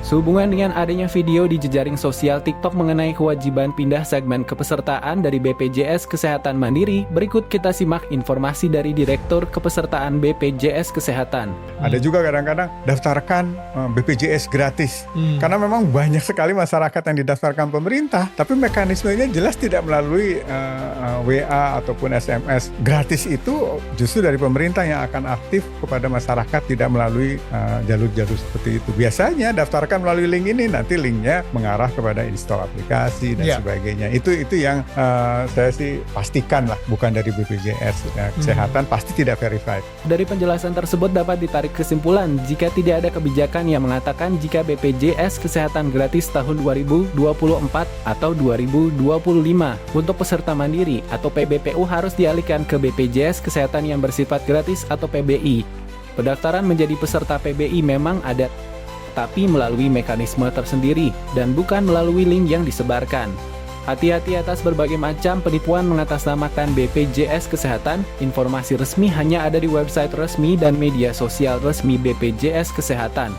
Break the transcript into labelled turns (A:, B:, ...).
A: Sehubungan dengan adanya video di jejaring sosial TikTok mengenai kewajiban pindah segmen kepesertaan dari BPJS Kesehatan Mandiri, berikut kita simak informasi dari Direktur Kepesertaan BPJS Kesehatan.
B: Ada juga kadang-kadang daftarkan BPJS gratis, karena memang banyak sekali masyarakat yang didaftarkan pemerintah, tapi mekanismenya jelas tidak melalui WA ataupun SMS. Gratis itu justru dari pemerintah yang akan aktif kepada masyarakat, tidak melalui jalur-jalur seperti itu. Biasanya daftarkan melalui link ini, nanti linknya mengarah kepada install aplikasi dan sebagainya. Itu yang saya sih pastikan lah, bukan dari BPJS Kesehatan, pasti tidak verified.
A: Dari penjelasan tersebut dapat ditarik kesimpulan jika tidak ada kebijakan yang mengatakan jika BPJS Kesehatan gratis tahun 2024 atau 2025 untuk peserta mandiri atau PBPU harus dialihkan ke BPJS Kesehatan yang bersifat gratis atau PBI. Pendaftaran menjadi peserta PBI memang ada, tapi melalui mekanisme tersendiri dan bukan melalui link yang disebarkan. Hati-hati atas berbagai macam penipuan mengatasnamakan BPJS Kesehatan. Informasi resmi hanya ada di website resmi dan media sosial resmi BPJS Kesehatan.